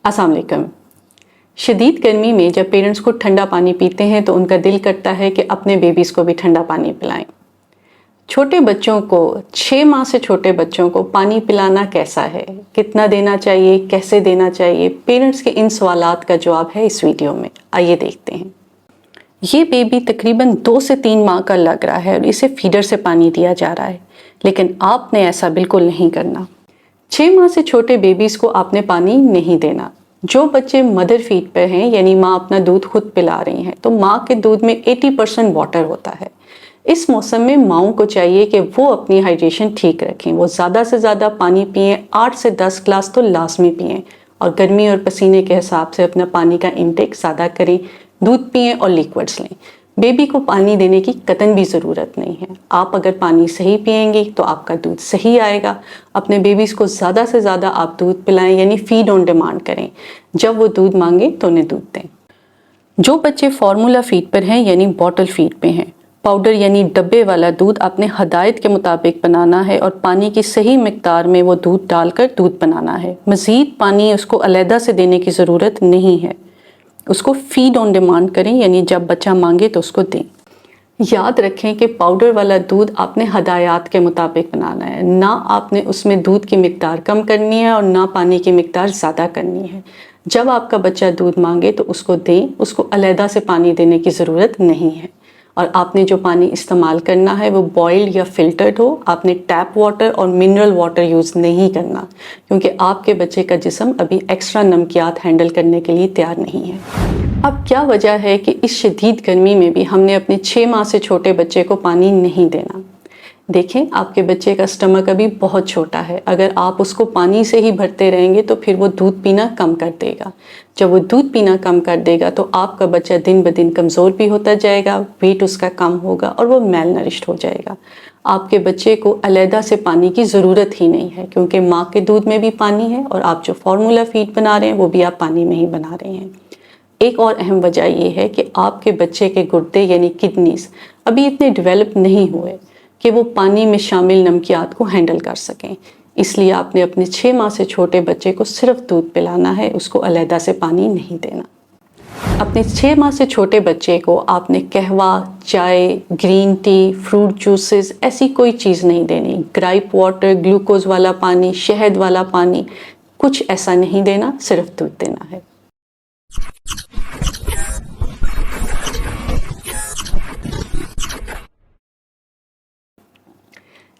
अस्सलाम वालेकुम। शदीद गर्मी में जब पेरेंट्स को ठंडा पानी पीते हैं तो उनका दिल करता है कि अपने बेबीज़ को भी ठंडा पानी पिलाएं। छोटे बच्चों को 6 माह से छोटे बच्चों को पानी पिलाना कैसा है, कितना देना चाहिए, कैसे देना चाहिए, पेरेंट्स के इन सवालात का जवाब है इस वीडियो में। आइए देखते हैं। ये बेबी तकरीबन 2 से 3 माह का लग रहा है और इसे फीडर से पानी दिया जा रहा है, लेकिन आपने ऐसा बिल्कुल नहीं करना। 6 माह से छोटे बेबीज़ को आपने पानी नहीं देना। जो बच्चे मदर फीड पे हैं, यानी माँ अपना दूध खुद पिला रही हैं, तो माँ के दूध में 80% वाटर होता है। इस मौसम में माँओं को चाहिए कि वो अपनी हाइड्रेशन ठीक रखें, वो ज़्यादा से ज़्यादा पानी पिएं, 8 से 10 ग्लास तो लाजमी पिएं, और गर्मी और पसीने के हिसाब से अपना पानी का इंटेक ज़्यादा करें, दूध पिएं और लिक्विड्स लें। बेबी को पानी देने की कतई भी ज़रूरत नहीं है। आप अगर पानी सही पिएंगी तो आपका दूध सही आएगा। अपने बेबीज़ को ज़्यादा से ज़्यादा आप दूध पिलाएं, यानी फीड ऑन डिमांड करें। जब वो दूध मांगे तो उन्हें दूध दें। जो बच्चे फार्मूला फीड पर हैं, यानी बॉटल फीड पे हैं, पाउडर यानी डब्बे वाला दूध आपने हदायत के मुताबिक बनाना है और पानी की सही मिकदार में वो दूध डालकर दूध बनाना है। मज़ीद पानी उसको अलहदा से देने की ज़रूरत नहीं है। उसको फीड ऑन डिमांड करें, यानी जब बच्चा मांगे तो उसको दें। याद रखें कि पाउडर वाला दूध आपने हदायत के मुताबिक बनाना है, ना आपने उसमें दूध की मिकदार कम करनी है और ना पानी की मिकदार ज़्यादा करनी है। जब आपका बच्चा दूध मांगे तो उसको दें, उसको अलहदा से पानी देने की ज़रूरत नहीं है। और आपने जो पानी इस्तेमाल करना है वो बॉइल्ड या फिल्टर्ड हो। आपने टैप वाटर और मिनरल वाटर यूज़ नहीं करना, क्योंकि आपके बच्चे का जिस्म अभी एक्स्ट्रा नमकियात हैंडल करने के लिए तैयार नहीं है। अब क्या वजह है कि इस शदीद गर्मी में भी हमने अपने 6 माह से छोटे बच्चे को पानी नहीं देना? देखें, आपके बच्चे का स्टमक अभी बहुत छोटा है। अगर आप उसको पानी से ही भरते रहेंगे तो फिर वो दूध पीना कम कर देगा। जब वो दूध पीना कम कर देगा तो आपका बच्चा दिन ब दिन कमज़ोर भी होता जाएगा, वेट उसका कम होगा और वो मेल नरिश्ड हो जाएगा। आपके बच्चे को अलहदा से पानी की ज़रूरत ही नहीं है, क्योंकि माँ के दूध में भी पानी है और आप जो फार्मूला फीड बना रहे हैं वो भी आप पानी में ही बना रहे हैं। एक और अहम वजह ये है कि आपके बच्चे के गुर्दे यानी किडनीज अभी इतने डेवलप नहीं हुए कि वो पानी में शामिल नमकियात को हैंडल कर सकें। इसलिए आपने अपने 6 माह से छोटे बच्चे को सिर्फ दूध पिलाना है, उसको अलहदा से पानी नहीं देना। अपने 6 माह से छोटे बच्चे को आपने कहवा, चाय, ग्रीन टी, फ्रूट जूसेस ऐसी कोई चीज़ नहीं देनी। ग्राइप वाटर, ग्लूकोज वाला पानी, शहद वाला पानी, कुछ ऐसा नहीं देना, सिर्फ दूध देना है।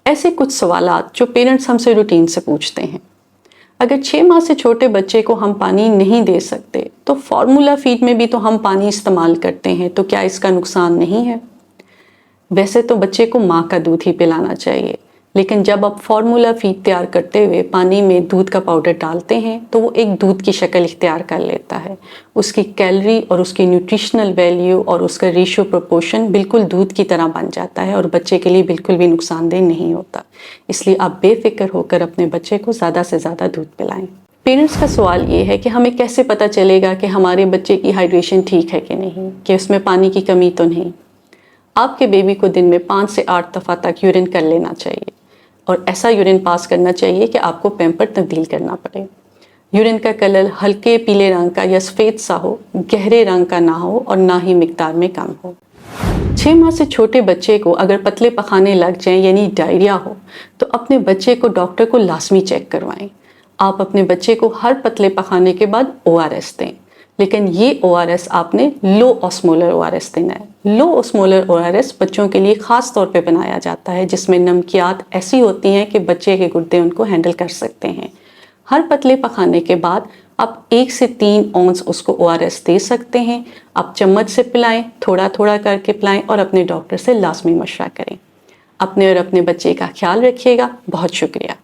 ऐसे कुछ सवालात जो पेरेंट्स हमसे रूटीन से पूछते हैं। अगर 6 माह से छोटे बच्चे को हम पानी नहीं दे सकते तो फार्मूला फीड में भी तो हम पानी इस्तेमाल करते हैं, तो क्या इसका नुकसान नहीं है? वैसे तो बच्चे को माँ का दूध ही पिलाना चाहिए, लेकिन जब आप फार्मूला फीड तैयार करते हुए पानी में दूध का पाउडर डालते हैं तो वो एक दूध की शक्ल इख्तियार कर लेता है। उसकी कैलोरी और उसकी न्यूट्रिशनल वैल्यू और उसका रेशियो प्रोपोर्शन बिल्कुल दूध की तरह बन जाता है और बच्चे के लिए बिल्कुल भी नुकसानदेह नहीं होता। इसलिए आप बेफिक्र होकर अपने बच्चे को ज़्यादा से ज़्यादा दूध पिलाएं। पेरेंट्स का सवाल ये है कि हमें कैसे पता चलेगा कि हमारे बच्चे की हाइड्रेशन ठीक है कि नहीं, कि उसमें पानी की कमी तो नहीं। आपके बेबी को दिन में 5 से 8 दफ़ा तक यूरिन कर लेना चाहिए और ऐसा यूरिन पास करना चाहिए कि आपको पैम्पर तब्दील करना पड़े। यूरिन का कलर हल्के पीले रंग का या सफ़ेद सा हो, गहरे रंग का ना हो और ना ही मिकदार में कम हो। 6 माह से छोटे बच्चे को अगर पतले पखाने लग जाएं, यानी डायरिया हो, तो अपने बच्चे को डॉक्टर को लाजमी चेक करवाएं। आप अपने बच्चे को हर पतले पखाने के बाद ORS दें, लेकिन ये ORS आपने लो ऑस्मोलर ORS देना है। लो ऑस्मोलर ORS बच्चों के लिए ख़ास तौर पे बनाया जाता है, जिसमें नमकियात ऐसी होती हैं कि बच्चे के गुर्दे उनको हैंडल कर सकते हैं। हर पतले पखाने के बाद आप 1 से 3 औंस उसको ORS दे सकते हैं। आप चम्मच से पिलाएं, थोड़ा थोड़ा करके पिलाएं और अपने डॉक्टर से लाजमी मशवरा करें। अपने और अपने बच्चे का ख्याल रखिएगा। बहुत शुक्रिया।